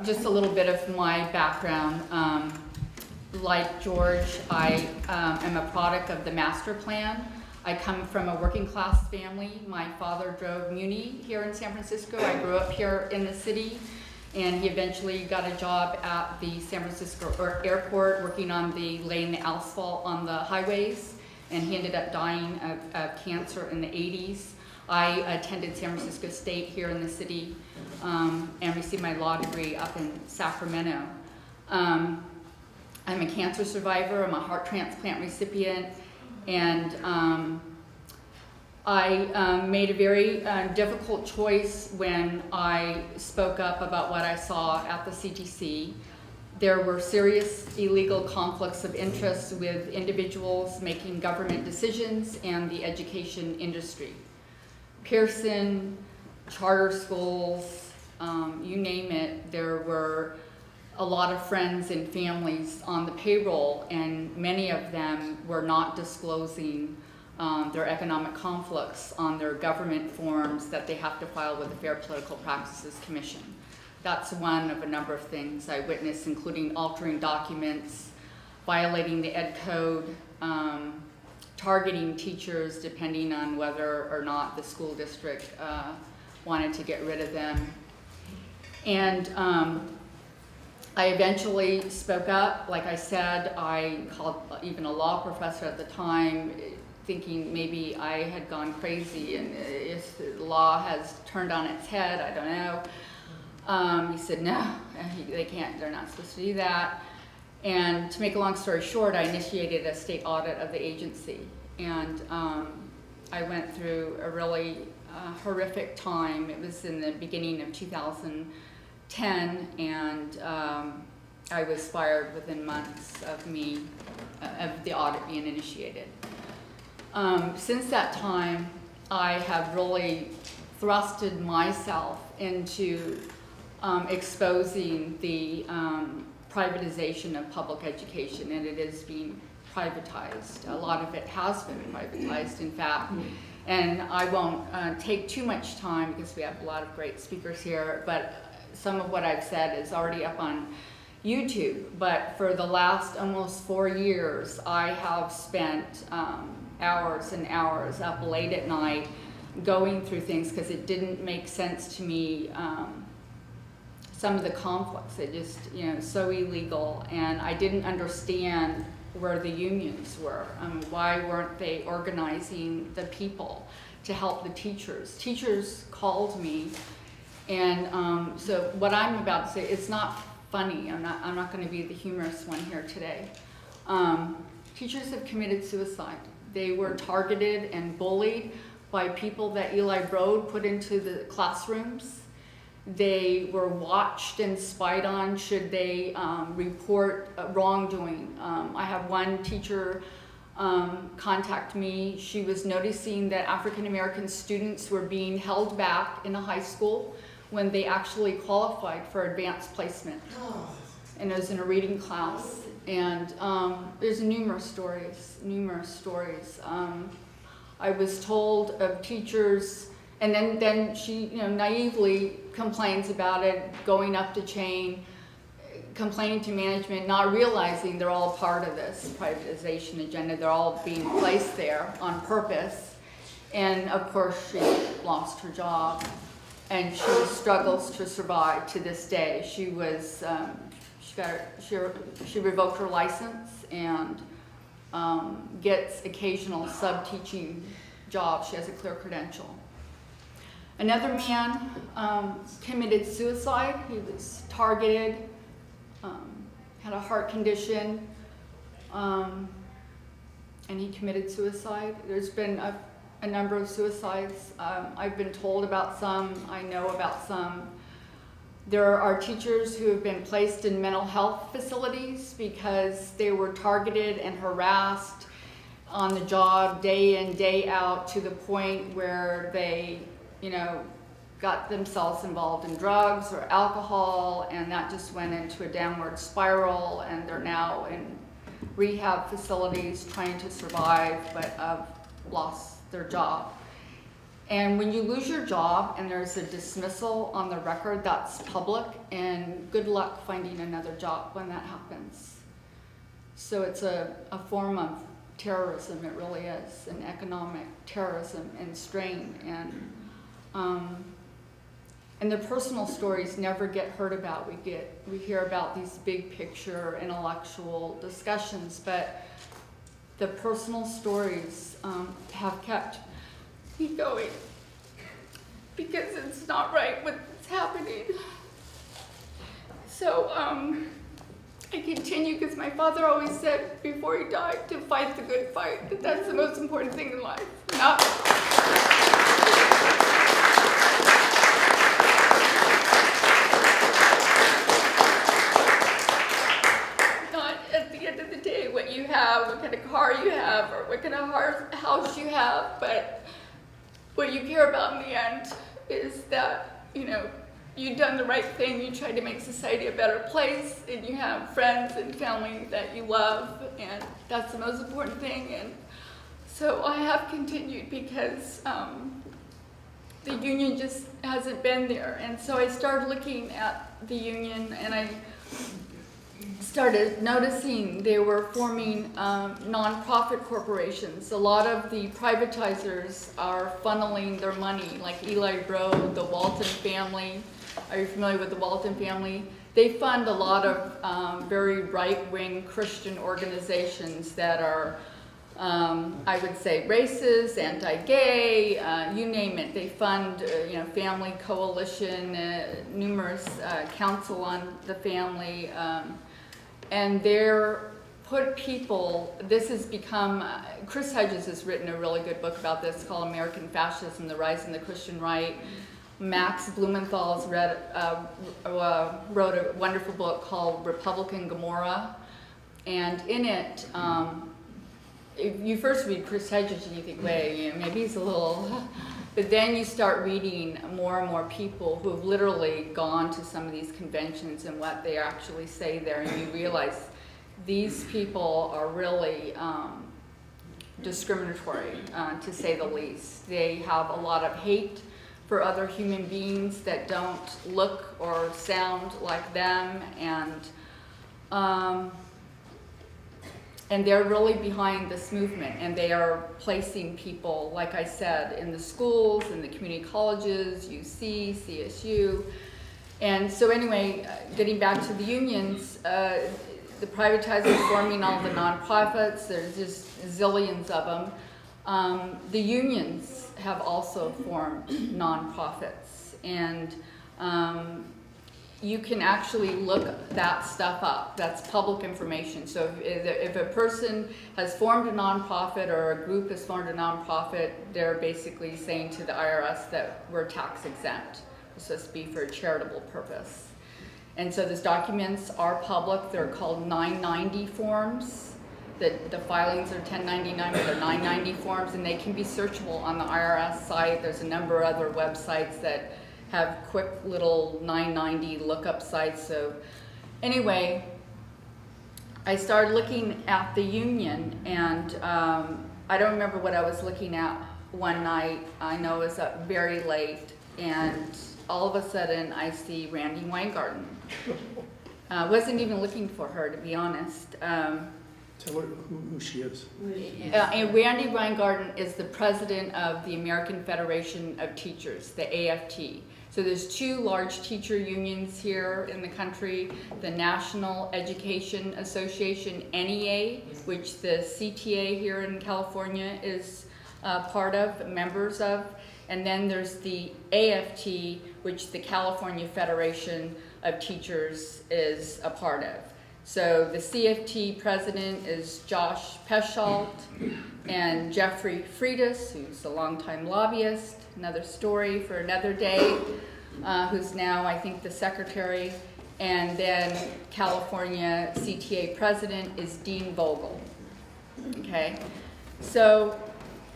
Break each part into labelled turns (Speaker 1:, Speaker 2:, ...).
Speaker 1: Just a little bit of my background. Like George, I am a product of the master plan. I come from a working class family. My father drove Muni here in San Francisco. I grew up here in the city, and he eventually got a job at the San Francisco airport working on laying the asphalt on the highways, and he ended up dying of cancer in the 80s. I attended San Francisco State here in the city and received my law degree up in Sacramento. I'm a cancer survivor. I'm a heart transplant recipient, and I made a very difficult choice when I spoke up about what I saw at the CTC. There were serious illegal conflicts of interest with individuals making government decisions and the education industry. Pearson, charter schools, you name it, there were a lot of friends and families on the payroll, and many of them were not disclosing their economic conflicts on their government forms that they have to file with the Fair Political Practices Commission. That's one of a number of things I witnessed, including altering documents, violating the ed code, targeting teachers depending on whether or not the school district wanted to get rid of them. And I eventually spoke up. Like I said, I called even a law professor at the time, thinking maybe I had gone crazy and if the law has turned on its head, I don't know. He said, no, they can't, they're not supposed to do that. And to make a long story short, I initiated a state audit of the agency. And I went through a really horrific time. It was in the beginning of 2010, and I was fired within months of the audit being initiated. Since that time, I have really thrusted myself into exposing the privatization of public education, and it is being privatized. A lot of it has been privatized, in fact. And I won't take too much time because we have a lot of great speakers here, but some of what I've said is already up on YouTube. But for the last almost 4 years, I have spent hours and hours up late at night going through things because it didn't make sense to me. Some of the conflicts, it just, so illegal, and I didn't understand where the unions were. Why weren't they organizing the people to help the teachers? Teachers called me, and so what I'm about to say, it's not funny. I'm not going to be the humorous one here today. Teachers have committed suicide. They were targeted and bullied by people that Eli Broad put into the classrooms. They were watched and spied on should they report wrongdoing. I have one teacher contact me. She was noticing that African American students were being held back in a high school when they actually qualified for advanced placement. And it was in a reading class. And there's numerous stories. I was told of teachers, and then she, naively complains about it, going up the chain, complaining to management, not realizing they're all part of this privatization agenda. They're all being placed there on purpose. And of course, she lost her job, and she struggles to survive to this day. She was, she revoked her license and gets occasional sub-teaching jobs. She has a clear credential. Another man committed suicide. He was targeted, had a heart condition, and he committed suicide. There's been a number of suicides. I've been told about some. I know about some. There are teachers who have been placed in mental health facilities because they were targeted and harassed on the job day in, day out, to the point where they got themselves involved in drugs or alcohol, and that just went into a downward spiral, and they're now in rehab facilities trying to survive, but have lost their job. And when you lose your job and there's a dismissal on the record, that's public, and good luck finding another job when that happens. So it's a form of terrorism, it really is, an economic terrorism and strain. And the personal stories never get heard about. We hear about these big picture intellectual discussions, but the personal stories have kept me going, because it's not right what's happening. So I continue, because my father always said before he died to fight the good fight, that that's the most important thing in life. Not at the end of the day what you have, what kind of car you have, or what kind of house you have, but what you care about in the end is that, you know, you've done the right thing, you tried to make society a better place, and you have friends and family that you love, and that's the most important thing. And so I have continued, because the union just hasn't been there. And so I started looking at the union, and I started noticing they were forming nonprofit corporations. A lot of the privatizers are funneling their money, like Eli Broad, the Walton family. Are you familiar with the Walton family? They fund a lot of very right-wing Christian organizations that are, I would say, racist, anti-gay, you name it. They fund, you know, Family Coalition, numerous Council on the Family, and they're put people, this has become, Chris Hedges has written a really good book about this called American Fascism, The Rise in the Christian Right. Max Blumenthal's wrote a wonderful book called Republican Gomorrah. And in it, if you first read Chris Hedges and you think, wait, you know, maybe he's a little, but then you start reading more and more people who have literally gone to some of these conventions and what they actually say there, and you realize these people are really discriminatory, to say the least. They have a lot of hate for other human beings that don't look or sound like them, and they're really behind this movement, and they are placing people, like I said, in the schools, in the community colleges, UC, CSU. And so anyway, getting back to the unions, the privatizers forming all the nonprofits, there's just zillions of them. The unions have also formed nonprofits, and you can actually look that stuff up. That's public information. So if a person has formed a nonprofit or a group has formed a nonprofit, they're basically saying to the IRS that we're tax exempt. It's supposed to be for a charitable purpose. And so these documents are public. They're called 990 forms. The filings are 1099, but they're 990 forms, and they can be searchable on the IRS site. There's a number of other websites that have quick little 990 lookup sites. So anyway, I started looking at the union, and I don't remember what I was looking at one night. I know it was up very late, and all of a sudden I see Randy Weingarten. Wasn't even looking for her, to be honest.
Speaker 2: Tell her who she is.
Speaker 1: And Randy Weingarten is the president of the American Federation of Teachers, the AFT. So there's two large teacher unions here in the country, the National Education Association, NEA, which the CTA here in California is part of, members of, and then there's the AFT, which the California Federation of Teachers is a part of. So the CFT president is Josh Peschault, and Jeffrey Freitas, who's a longtime lobbyist, another story for another day, who's now, I think, the secretary. And then California CTA president is Dean Vogel. Okay, so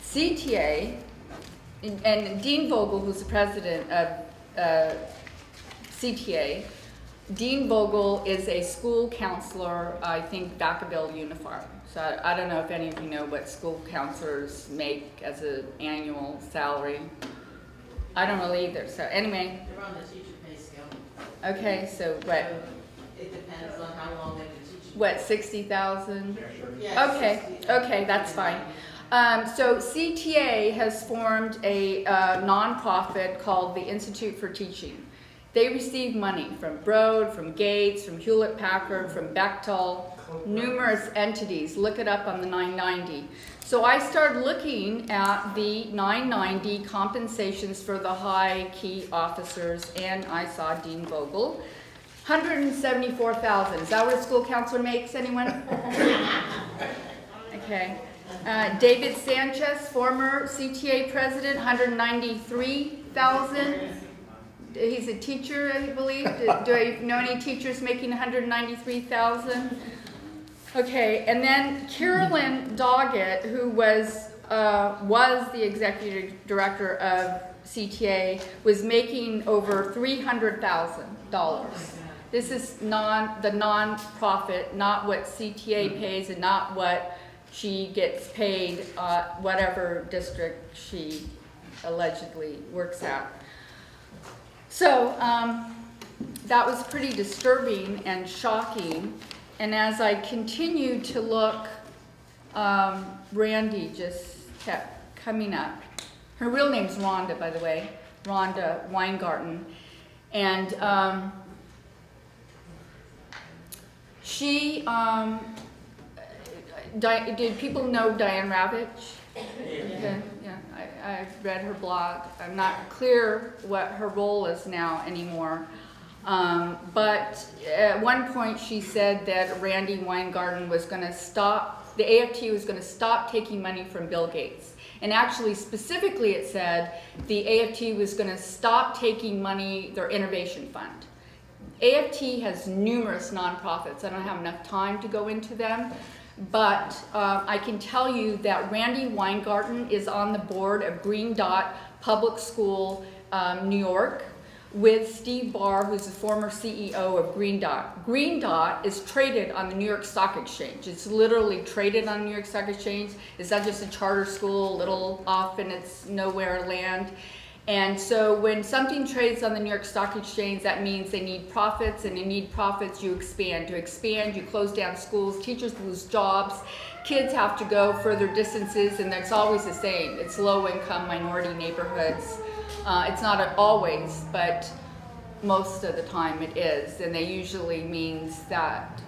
Speaker 1: CTA, and Dean Vogel, who's the president of CTA, Dean Vogel is a school counselor, I think, Vacaville Unified. So I don't know if any of you know what school counselors make as an annual salary. I don't really either, so anyway.
Speaker 3: They're on the teacher pay scale.
Speaker 1: Okay, so what?
Speaker 3: So it depends on how long they've been teaching.
Speaker 1: What, 60,000?
Speaker 3: Yeah,
Speaker 1: Okay,
Speaker 3: 60.
Speaker 1: okay, that's fine. So CTA has formed a nonprofit called the Institute for Teaching. They receive money from Broad, from Gates, from Hewlett-Packard, from Bechtel, numerous entities. Look it up on the 990. So I started looking at the 990 compensations for the high key officers, and I saw Dean Vogel. 174,000. Is that what a school counselor makes, anyone? Okay. David Sanchez, former CTA president, 193,000. He's a teacher, I believe. Do I know any teachers making 193,000? Okay, and then Carolyn Doggett, who was the executive director of CTA, was making over $300,000. This is the non-profit, not what CTA pays and not what she gets paid, whatever district she allegedly works at. So that was pretty disturbing and shocking. And as I continued to look, Randy just kept coming up. Her real name's Rhonda, by the way, Rhonda Weingarten. And she, did people know Diane Ravitch? Yeah, yeah. I read her blog. I'm not clear what her role is now anymore. But at one point she said that Randy Weingarten was going to stop, the AFT was going to stop taking money from Bill Gates. And actually, specifically it said the AFT was going to stop taking money, their innovation fund. AFT has numerous nonprofits. I don't have enough time to go into them. But I can tell you that Randy Weingarten is on the board of Green Dot Public School, New York, with Steve Barr, who's the former CEO of Green Dot. Green Dot is traded on the New York Stock Exchange. It's literally traded on the New York Stock Exchange. It's not just a charter school, a little off in its nowhere land. And so when something trades on the New York Stock Exchange, that means they need profits, and you need profits, you expand. To expand, you close down schools, teachers lose jobs, kids have to go further distances, and it's always the same. It's low-income minority neighborhoods. It's not always, but most of the time it is, and they usually means that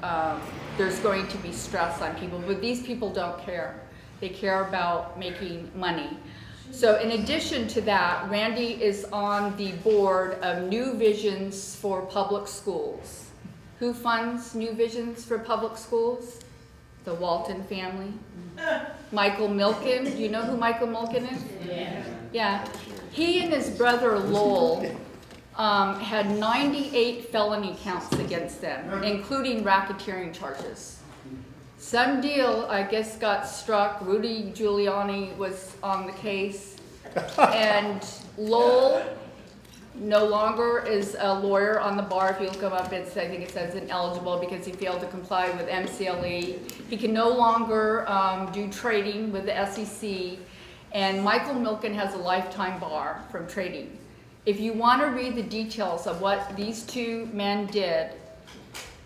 Speaker 1: there's going to be stress on people, but these people don't care. They care about making money. So in addition to that, Randy is on the board of New Visions for Public Schools. Who funds New Visions for Public Schools? The Walton family. Michael Milken. Do you know who Michael Milken is?
Speaker 3: Yeah.
Speaker 1: Yeah. He and his brother Lowell had 98 felony counts against them, including racketeering charges. Some deal, I guess, got struck. Rudy Giuliani was on the case. And Lowell no longer is a lawyer on the bar. If you look him up, I think it says ineligible because he failed to comply with MCLE. He can no longer do trading with the SEC. And Michael Milken has a lifetime bar from trading. If you want to read the details of what these two men did,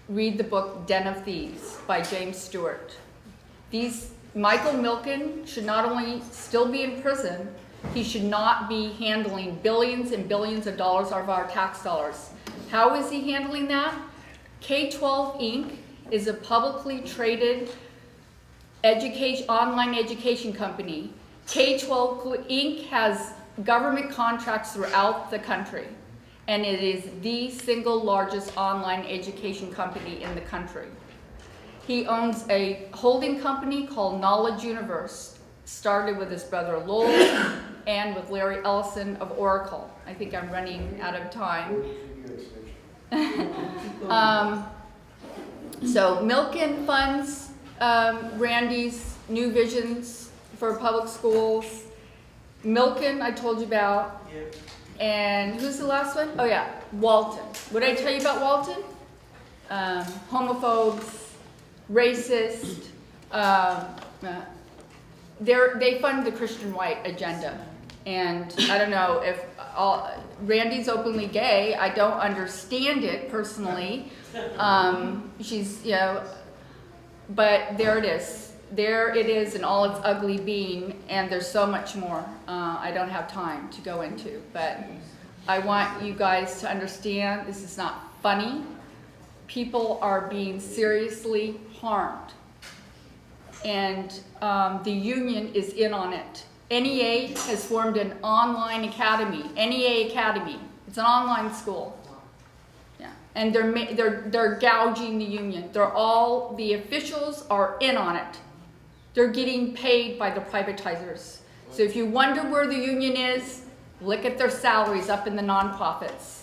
Speaker 1: read the book Den of Thieves by James Stewart. Michael Milken should not only still be in prison, he should not be handling billions and billions of dollars of our tax dollars. How is he handling that? K-12 Inc. is a publicly traded online education company. K-12 Inc. has government contracts throughout the country, and it is the single largest online education company in the country. He owns a holding company called Knowledge Universe, started with his brother Lowell and with Larry Ellison of Oracle. I think I'm running out of time. So Milken funds Randy's New Visions for Public Schools. Milken, I told you about.
Speaker 2: Yep.
Speaker 1: And who's the last one? Oh yeah, Walton. What did I tell you about Walton? Homophobes, racist. They fund the Christian white agenda. And I don't know if Randy's openly gay. I don't understand it personally. She's, you know, but there it is. There it is in all its ugly being, and there's so much more I don't have time to go into. But I want you guys to understand this is not funny. People are being seriously harmed. And the union is in on it. NEA has formed an online academy, NEA Academy. It's an online school. Yeah, and they're gouging the union. The officials are in on it. They're getting paid by the privatizers. So if you wonder where the union is, look at their salaries up in the nonprofits.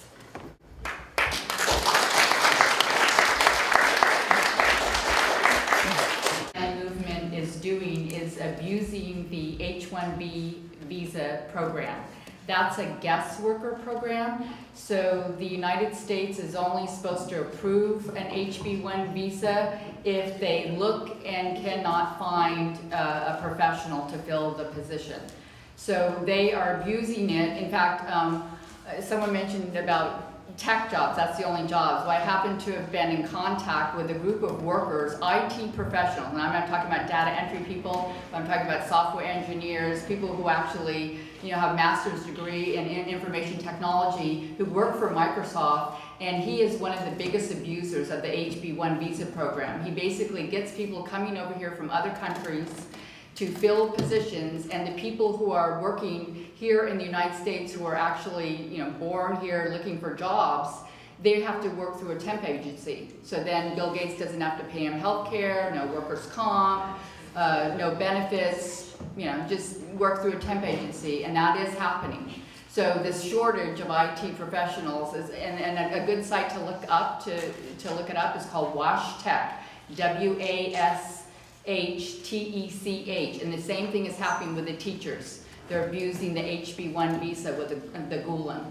Speaker 1: Doing is abusing the H-1B visa program. That's a guest worker program. So the United States is only supposed to approve an HB1 visa if they look and cannot find a professional to fill the position. So they are abusing it. In fact, someone mentioned about tech jobs, that's the only jobs. Well, I happen to have been in contact with a group of workers, IT professionals, and I'm not talking about data entry people, I'm talking about software engineers, people who actually, you know, have master's degree in information technology, who work for Microsoft, and he is one of the biggest abusers of the HB1 visa program. He basically gets people coming over here from other countries to fill positions, and the people who are working here in the United States who are actually, you know, born here looking for jobs, they have to work through a temp agency. So then Bill Gates doesn't have to pay him health care, no workers' comp, no benefits, you know, just work through a temp agency, and that is happening. So this shortage of IT professionals is, and a good site to look up to look it up is called WASH Tech, WASHTECH, and the same thing is happening with the teachers. They're abusing the HB1 visa with the Gulen,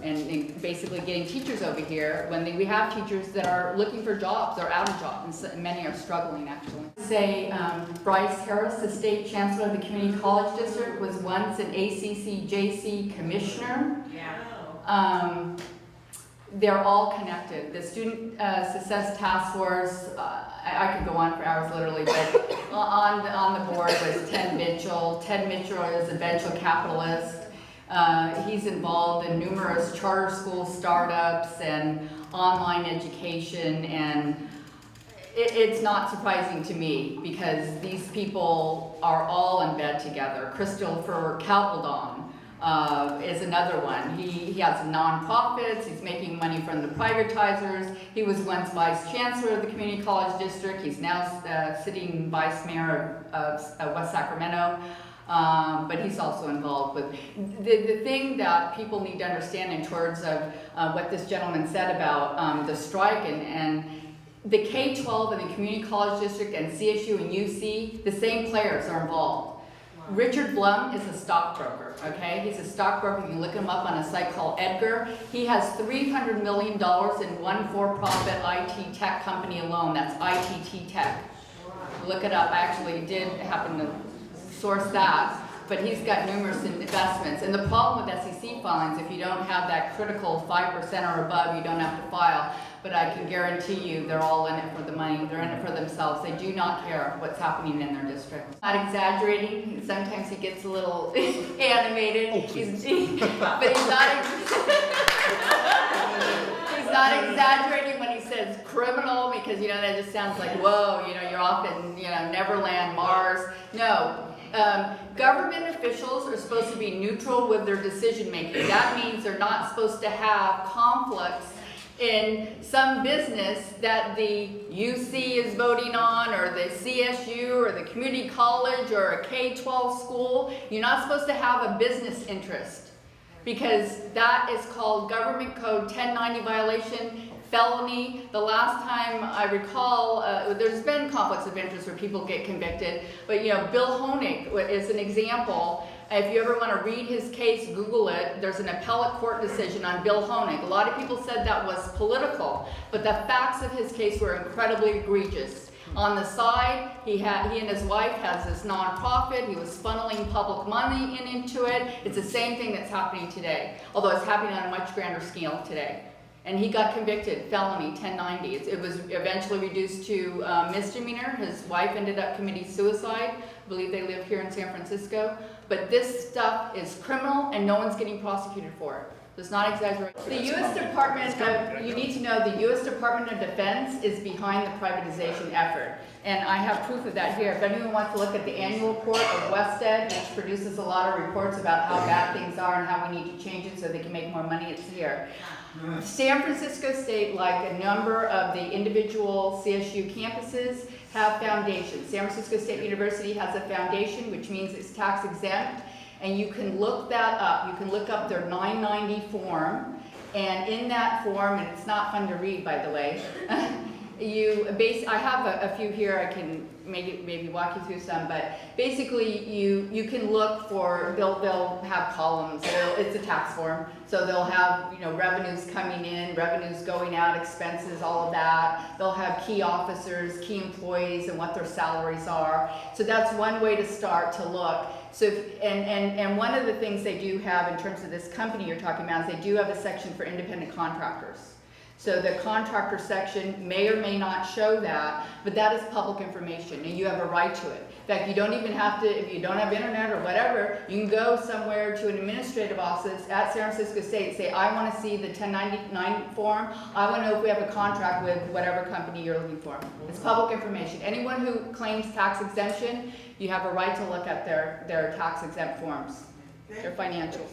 Speaker 1: and basically getting teachers over here when we have teachers that are looking for jobs, they're out of jobs, and many are struggling actually. Say Bryce Harris, the state chancellor of the Community College District, was once an ACCJC commissioner. Yeah. They're all connected. The Student Success Task Force, I could go on for hours literally, but on the board was Ted Mitchell. Ted Mitchell is a venture capitalist. He's involved in numerous charter school startups and online education, and it's not surprising to me because these people are all in bed together. Christopher Capaldon is another one. He has nonprofits, he's making money from the privatizers. He was once vice chancellor of the Community College District. He's now sitting vice mayor of West Sacramento. But he's also involved with the thing that people need to understand in terms of what this gentleman said about the strike and the K-12 and the Community College District and CSU and UC, the same players are involved. Richard Blum is a stockbroker, okay? He's a stockbroker. You can look him up on a site called Edgar. He has $300 million in one for-profit IT tech company alone. That's ITT Tech. Look it up. I actually did happen to source that, but he's got numerous investments. And the problem with SEC filings, if you don't have that critical 5% or above, you don't have to file. But I can guarantee you they're all in it for the money. They're in it for themselves. They do not care what's happening in their district. Not exaggerating. Sometimes he gets a little animated. But he's not he's not exaggerating when he says criminal, because, you know, that just sounds like, whoa, you know, you're off in, you know, Neverland, Mars. No. Government officials are supposed to be neutral with their decision making. That means they're not supposed to have conflicts in some business that the UC is voting on, or the CSU, or the community college, or a K-12 school. You're not supposed to have a business interest, because that is called Government Code 1090 violation, felony. The last time I recall, there's been conflicts of interest where people get convicted, but you know, Bill Honig is an example. If you ever want to read his case, Google it. There's an appellate court decision on Bill Honig. A lot of people said that was political, but the facts of his case were incredibly egregious. On the side, he and his wife has this nonprofit. He was funneling public money into it. It's the same thing that's happening today, although it's happening on a much grander scale today. And he got convicted, felony, 1090. It was eventually reduced to misdemeanor. His wife ended up committing suicide. I believe they live here in San Francisco. But this stuff is criminal and no one's getting prosecuted for it. It's not exaggerated. The U.S. Department of, you need to know, the U.S. Department of Defense is behind the privatization effort. And I have proof of that here. If anyone wants to look at the annual report of WestEd, which produces a lot of reports about how bad things are and how we need to change it so they can make more money, it's here. San Francisco State, like a number of the individual CSU campuses, have foundations. San Francisco State University has a foundation, which means it's tax exempt, and you can look that up. You can look up their 990 form, and in that form, and it's not fun to read, by the way, I have a few here. I can maybe walk you through some, but basically you can look for, they'll have columns. It's a tax form, so they'll have, you know, revenues coming in, revenues going out, expenses, all of that. They'll have key officers, key employees, and what their salaries are. So that's one way to start to look. So and one of the things they do have in terms of this company you're talking about is they do have a section for independent contractors. So the contractor section may or may not show that, but that is public information and you have a right to it. In fact, you don't even have to, if you don't have internet or whatever, you can go somewhere to an administrative office at San Francisco State and say, I want to see the 1099 form. I want to know if we have a contract with whatever company you're looking for. It's public information. Anyone who claims tax exemption, you have a right to look at their tax exempt forms, their financials.